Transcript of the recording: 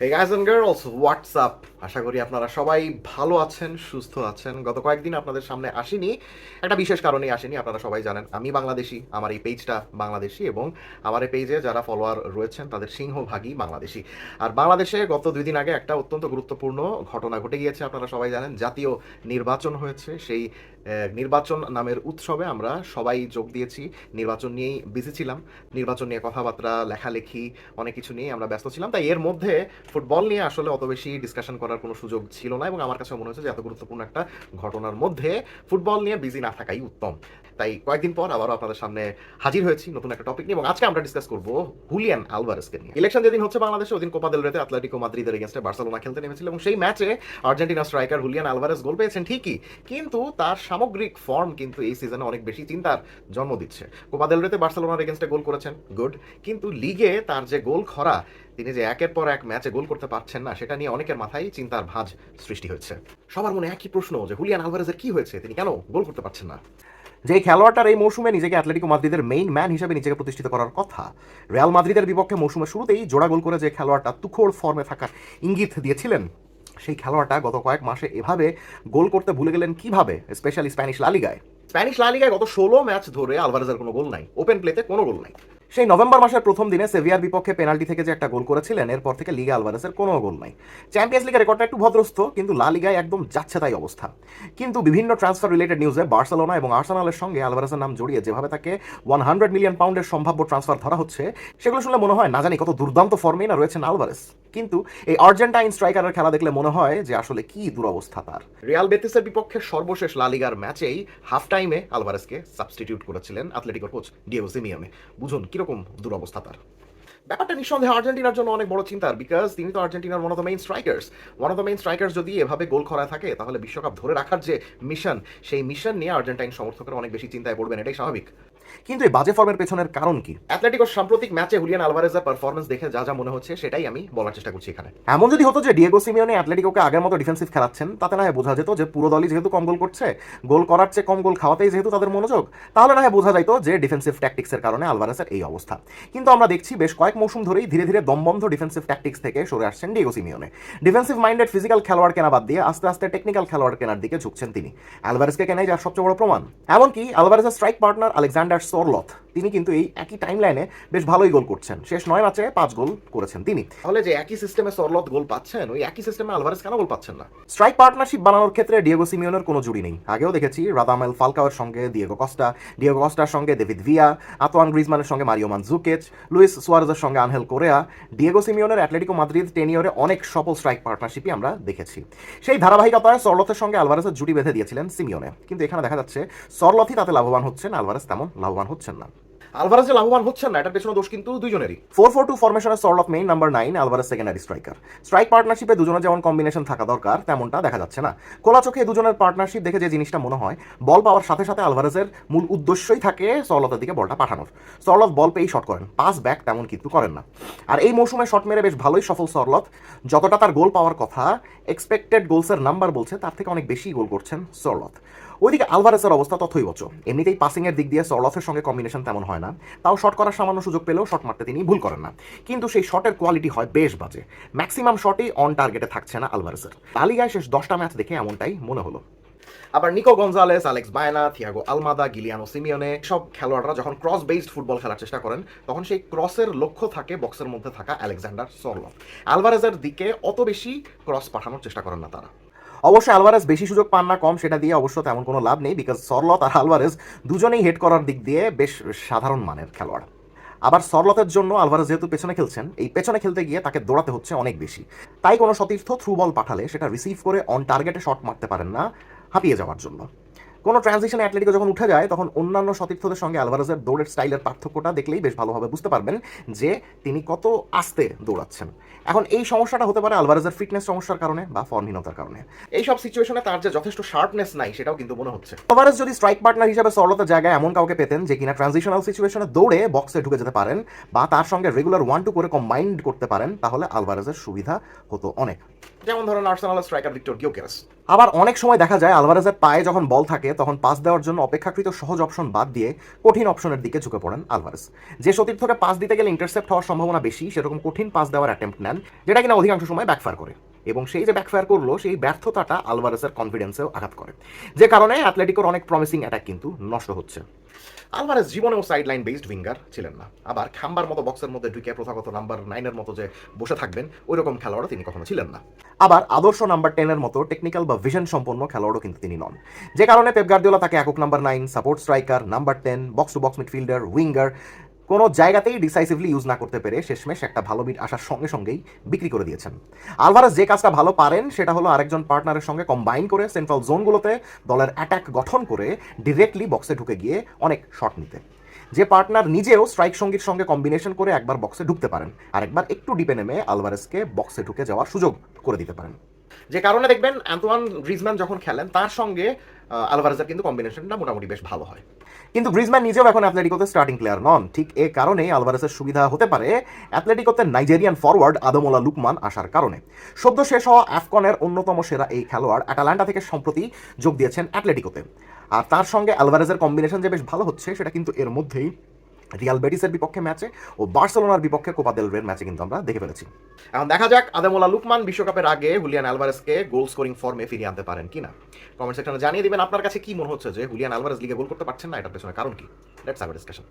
Hey guys and girls, what's up? আশা করি আপনারা সবাই ভালো আছেন, সুস্থ আছেন। গত কয়েকদিন আপনাদের সামনে আসিনি, একটা বিশেষ কারণেই আসিনি। আপনারা সবাই জানেন আমি বাংলাদেশি, আমার এই পেজটা বাংলাদেশি এবং আমার এই পেজে যারা ফলোয়ার রয়েছেন তাদের সিংহভাগই বাংলাদেশি। আর বাংলাদেশে গত 2 দিন আগে একটা অত্যন্ত গুরুত্বপূর্ণ ঘটনা ঘটে গিয়েছে, আপনারা সবাই জানেন। জাতীয় নির্বাচন হয়েছে, সেই নির্বাচন নামের উৎসবে আমরা সবাই যোগ দিয়েছি। নির্বাচন নিয়েই বিজি ছিলাম, নির্বাচন নিয়ে কথাবার্তা, লেখালেখি, অনেক কিছু নিয়ে আমরা ব্যস্ত ছিলাম। তাই এর মধ্যে ফুটবল নিয়ে আসলে অত বেশি ডিসকাশন করার কোনো সুযোগ ছিল না এবং আমার কাছে মনে হচ্ছে যে এত গুরুত্বপূর্ণ একটা ঘটনার মধ্যে ফুটবল নিয়ে বিজি না থাকাই উত্তম। তাই কয়েকদিন পর আবারও আপনাদের সামনে হাজির হয়েছি নতুন একটা টপিক নিয়ে এবং আজকে আমরা ডিসকাস করব হুলিয়ান আলভারেজকে নিয়ে। ইলেকশন যেদিন হচ্ছে বাংলাদেশে, ওদিন কোপা দেল রেতে আতলেটিকো মাদ্রিদের এগেইনস্টে বার্সেলোনা খেলতে নেমেছিল এবং সেই ম্যাচে আর্জেন্টিনা স্ট্রাইকার হুলিয়ান আলভারেজ গোল পেয়েছেন ঠিকই, কিন্তু তার সামগ্রিক ফর্ম কিন্তু এই সিজনে অনেক বেশি চিন্তার জন্ম দিচ্ছে। কোপা দেল রেতে বার্সেলোনার এগেইনস্টে গোল করেছেন, গুড, কিন্তু লিগে তার যে গোল খরা, তিনি যে একের পর এক ম্যাচে গোল করতে পারছেন না, সেটা নিয়ে অনেকের মাথায় চিন্তার ভাঁজ সৃষ্টি হয়েছে। সবার মনে একই প্রশ্ন যে হুলিয়ান আলভারেজের কি হয়েছে, তিনি কেন গোল করতে পারছেন না? যে খেলোয়াড়টার এই মৌসুমে নিজেকে অ্যাটলেটিকো মাদ্রিদের মেইন ম্যান হিসেবে নিজেকে প্রতিষ্ঠিত করার কথা, রিয়াল মাদ্রিদের বিপক্ষে মৌসুমের শুরুতেই জোড়া গোল করে যে খেলোয়াড়টা তুখোড় ফর্মে থাকার ইঙ্গিত দিয়েছিলেন, সেই খেলোয়াড়টা গত কয়েক মাসে এভাবে গোল করতে ভুলে গেলেন কিভাবে, স্পেশালি স্প্যানিশ লা লিগায়। স্প্যানিশ লা লিগায় গত 16 ম্যাচ ধরে আলভারেজের কোনো গোল নাই, ওপেন প্লেতে কোনো গোল নাই। সেই নভেম্বর মাসের প্রথম দিনে সেভিয়ার বিপক্ষে পেনাল্টি থেকে যে একটা গোল করেছিলেন, এরপর থেকে লিগা আলভারেজের কোনো গোল নাই। চ্যাম্পিয়ন্স লিগের রেকর্ডটা একটু ভদ্রস্থ, কিন্তু লা লিগায় একদম যাচ্ছে তাই অবস্থা। কিন্তু বিভিন্ন ট্রান্সফার রিলেটেড নিউজে বার্সেলোনা এবং আর্সেনালের সঙ্গে আলভারেজের নাম জড়িয়ে যেভাবে তাকে 100 মিলিয়ন পাউন্ডের সম্ভাব্য ট্রান্সফার ধরা হচ্ছে, সেগুলো শুনলে মনে হয় না জানি কত দুর্দান্ত ফর্মেই না রয়েছেন আলভারেজ। কিন্তু এই আর্জেন্টাইন স্ট্রাইকারের খেলা দেখলে মনে হয় যে আসলে কি দুরবস্থা তার। রিয়াল বেতিসের বিপক্ষে সর্বশেষ লা লিগার ম্যাচেই হাফ টাইমে আলভারেজকে সাবস্টিটিউট করেছিলেন আতলেটিকোর কোচ ডিয়েগো সিমিওনে। বুঝুন কিরকম দুরবস্থা তার। ব্যাপারটা নিঃসন্দেহে আর্জেন্টিনার জন্য অনেক বড় চিন্তার, বিকজ তিনি তো আর্জেন্টিনার one of the main strikers যদি এভাবে গোল খরায় থাকে, তাহলে বিশ্বকাপ ধরে রাখার যে মিশন, সেই মিশন নিয়ে আর্জেন্টাইন সমর্থকরা অনেক বেশি চিন্তায় পড়বেন, এটাই স্বাভাবিক। কিন্তু এই বাজে ফর্মের পেছনের কারণ কি? অ্যাটলেটিকোর সাম্প্রতিক ম্যাচে হুলিয়ান আলভারেজের পারফরমেন্স দেখে যা যা মনে হচ্ছে সেটাই আমি বলার চেষ্টা করছি এখানে। এমন যদি হতো যে ডিয়েগো সিমিওনে অ্যাটলেটিকোকে আগের মতো ডিফেন্সিভ খেলাচ্ছেন, তাতে না হয় বোঝা যেত যে পুরো দলই যেহেতু কম গোল করছে, গোল করার চেয়ে কম গোল খাওয়াতেই যেহেতু তাদের মনোযোগ, তাহলে না হয় বোঝা যাইতো যে ডিফেন্সিভ ট্যাকটিক্সের কারণে আলভারেজের এই অবস্থা। কিন্তু আমরা দেখছি বেশ কয়েক মৌসুম ধরেই ধীরে ধীরে দমবন্ধ ডিফেন্সিভ ট্যাকটিক্স থেকে সরে আসছেন Diego Simeone. Defensive minded physical খেলোয়াড় কেনা বাদ দিয়ে আস্তে আস্তে টেকনিক্যাল খেলোয়াড় কেনার দিকে ঝুঁকছেন তিনি। আলভারেজকে কেনাই যার সবচেয়ে বড় প্রমাণ। এমনকি আলভারেজের স্ট্রাইক পার্টনার আলেকজান্ডার সোরলথ, তিনি কিন্তু এই একই টাইম লাইনে বেশ ভালোই গোল করছেন। শেষ 9 ম্যাচে 5 গোল করেছেন তিনি। তাহলে যে একই সিস্টেমে সরলথ গোল পাচ্ছেন, ওই একই সিস্টেমে আলভারেজ কেন গোল পাচ্ছেন না? স্ট্রাইক পার্টনারশিপ বানানোর ক্ষেত্রে ডিয়েগো সিমিওনের কোনো জুড়ি নেই। আগেও দেখেছি রাদামেল ফালকাওয়ের সঙ্গে ডিয়েগো কস্টার সঙ্গে ডেভিড ভিয়া, আতোয়ান গ্রিজমানের সঙ্গে মারিও মানজুকিচ, লুইস সুয়ারেজের সঙ্গে আনহেল কোরেয়া। ডিয়েগো সিমিওনের অ্যাটলেটিকো মাদ্রিদ টেনিয়রে অনেক সফল স্ট্রাইক পার্টনারশিপই আমরা দেখেছি। সেই ধারাবাহিকতায় সরলথের সঙ্গে আলভারেজের জুটি বেঁধে দিয়েছিলেন সিমিওনে, কিন্তু এখানে দেখা যাচ্ছে সরলথই তাতে লাভবান হচ্ছেন, আলভারেজ তেমন লাভবান হচ্ছেন না। আলভারেজ যে লাভবান হচ্ছেন না, এটার পেছনে দোষ কিন্তু দুইজনেরই। 4-4-2 ফরমেশনের Sorloth main, number 9 Alvarez secondary striker. Strike পার্টনারশিপে দুজনের যেমন কম্বিনেশন থাকা দরকার, তেমনটা দেখা যাচ্ছে না। খোলা চোখে দুজনের পার্টনারশিপ দেখে যে জিনিসটা মনে হয়, বল পাওয়ার সাথে সাথে আলভারেজের মূল উদ্দেশ্যই থাকে সরলথের দিকে বলটা পাঠানোর। সরলথ বল পেয়েই শট করেন, পাস ব্যাক তেমন কিন্তু করেন না। আর এই মৌসুমে শট মেরে বেশ ভালোই সফল সরলথ। যতটা তার গোল পাওয়ার কথা, এক্সপেক্টেড গোলসের নাম্বার বলছে তার থেকে অনেক বেশি গোল করছেন সরলথ। ওইদিকে আলভারেজের অবস্থা তথৈবচ। এমনিতেই পাসিংয়ের দিক দিয়ে সরলথের সঙ্গে কম্বিনেশন তেমন হয় না, তাও শট করার সামান্য সুযোগ পেলেও শট মারতে তিনি ভুল করেন না। কিন্তু সেই শটের কোয়ালিটি হয় বেশ বাজে। ম্যাক্সিমাম শটই অন টার্গেটে থাকছে না আলভারেজের। লা লিগায় শেষ 10টা ম্যাচ দেখে এমনটাই মনে হলো। আবার নিকো গনজালেস, আলেক্স বায়না, থিয়াগো আলমাদা, গিলিয়ানো সিমিওনে সব খেলোয়াড়রা যখন ক্রস বেসড ফুটবল খেলার চেষ্টা করেন, তখন সেই ক্রসের লক্ষ্য থাকে বক্সের মধ্যে থাকা আলেকজান্ডার সরলথ। আলভারেজের দিকে অত বেশি ক্রস পাঠানোর চেষ্টা করেন না তারা। অবশ্যই আলভারেজ বেশি সুযোগ পান না কম, সেটা দিয়ে অবশ্য তেমন কোনো লাভ নেই, বিকজ সরলথ আর আলভারেজ দুজনেই হেড করার দিক দিয়ে বেশ সাধারণ মানের খেলোয়াড়। আবার সরলথের জন্য আলভারেজ যেহেতু পেছনে খেলছেন, এই পেছনে খেলতে গিয়ে তাকে দৌড়াতে হচ্ছে অনেক বেশি। তাই কোনো সতীর্থ থ্রু বল পাঠালে সেটা রিসিভ করে অন টার্গেটে শট মারতে পারেন না, হাঁপিয়ে যাওয়ার জন্য। কোনো ট্রানজিশনে অ্যাটলেটিকো যখন উঠে যায়, তখন অন্যান্য সতীর্থদের সঙ্গে আলভারেজের দৌড়ের স্টাইলের পার্থক্যটা দেখলেই বেশ ভালোভাবে বুঝতে পারবেন যে তিনি কত আস্তে দৌড়াচ্ছেন। এখন এই সমস্যাটা হতে পারে আলভারেজের ফিটনেস সমস্যার কারণে বা ফর্মহীনতার কারণে। এই সব সিচুয়েশনে তার যে যথেষ্ট শার্পনেস নাই, সেটাও কিন্তু মনে হচ্ছে। আলভারেজ যদি স্ট্রাইক পার্টনার হিসেবে সরলতের জায়গায় এমন কাউকে পেতেন যে কিনা ট্রানজিশনাল সিচুয়েশনে দৌড়ে বক্সে ঢুকে যেতে পারেন বা তার সঙ্গে রেগুলার 1-2 করে কম্বাইন্ড করতে পারেন, তাহলে আলভারেজের সুবিধা হতো অনেক। যেমন ধরুন আর্সেনালের স্ট্রাইকার ভিক্টর গিয়োকেরেস। আবার অনেক সময় দেখা যায় আলভারেজের পায়ে যখন বল থাকে তখন পাস দেওয়ার জন্য অপেক্ষাকৃত সহজ অপশন বাদ দিয়ে কঠিন অপশনের দিকে ঝুঁকে পড়েন আলভারেজ। যে সতীর্থকে পাস দিতে গেলে ইন্টারসেপ্ট হওয়ার সম্ভাবনা বেশি সেরকম কঠিন পাস দেওয়ার অ্যাটেম্প্ট নেন, যেটা কিনা অধিকাংশ সময় ব্যাকফায়ার করে। এবং সেই যে ব্যাকফায়ার করলো সেই ব্যর্থতাটা আলভারেজের কনফিডেন্সেও আঘাত করে, যে কারণে অ্যাথলেটিকোর অনেক প্রমিসিং অ্যাটাক কিন্তু নষ্ট হচ্ছে। আলভারেজ জীবনেও সাইড লাইন বেসড উইঙ্গার ছিলেন না, আবার খাম্বার মতো বক্সের মধ্যে ঢুকে প্রথাগত নাম্বার 9-এর মতো যে বসে থাকবেন ওই রকম খেলোয়াড়ও তিনি কখনো ছিলেন না। আবার আদর্শ নাম্বার 10-এর মতো টেকনিক্যাল বা ভিশন সম্পন্ন খেলোয়াড়ও কিন্তু তিনি নন, যে কারণে পেপ গার্দিওলা তাকে একক number 9, support striker, number 10, box to box midfielder, winger কোনো জায়গাতেই ডিসাইসিভলি ইউজ না করতে পেরে শেষমেশ একটা ভালো বিট আসার সঙ্গে সঙ্গেই বিক্রি করে দিয়েছেন। আলভারেজ যে কাজটা ভালো পারেন সেটা হলো আরেকজন পার্টনারের সঙ্গে কম্বাইন করে সেন্ট্রাল জোনগুলোতে দলের অ্যাটাক গঠন করে ডিরেক্টলি বক্সে ঢুকে গিয়ে অনেক শট নিতে। যে পার্টনার নিজেও স্ট্রাইক সঙ্গীর সঙ্গে কম্বিনেশন করে একবার বক্সে ঢুকতে পারেন আর একবার একটু ডিপে নেমে আলভারেজকে বক্সে ঢুকে যাওয়ার সুযোগ করে দিতে পারেন। যে কারণে দেখবেন আন্তোয়ান গ্রিজম্যান যখন খেলেন তার সঙ্গে আলভারেজের কিন্তু কম্বিনেশনটা মোটামুটি বেশ ভালো হয়। কিন্তু গ্রিজম্যান নিজেও এখন অ্যাথলেটিকোতে স্টার্টিং প্লেয়ার নন, ঠিক এ কারণেই আলভারেজের সুবিধা হতে পারে অ্যাথলেটিকোতে নাইজেরিয়ান ফরওয়ার্ড আদমোলা লুকমান আসার কারণে। সদ্য শেষ হওয়া আফকনের অন্যতম সেরা এই খেলোয়াড় অ্যাটালান্টা থেকে সম্প্রতি যোগ দিয়েছেন অ্যাথলেটিকোতে, আর তার সঙ্গে আলভারেজের কম্বিনেশন যে বেশ ভালো হচ্ছে সেটা কিন্তু এর মধ্যেই রিয়াল বেটিসের বিপক্ষে ম্যাচে ও বার্সেলোনার বিপক্ষে কোপা দেল রের ম্যাচে কিন্তু আমরা দেখে ফেলেছি। এখন দেখা যাক আদেমোলা লুকমান বিশ্বকাপের আগে হুলিয়ান আলভারেজকে গোল স্কোরিং ফর্মে ফিরিয়ে আনতে পারেন কিনা। কমেন্ট সেকশনে জানিয়ে দিবেন আপনার কাছে কি মনে হচ্ছে যে হুলিয়ান আলভারেজ লিগে গোল করতে পারছেন না, এটার পেছনে কারণ কি। Let's have a discussion.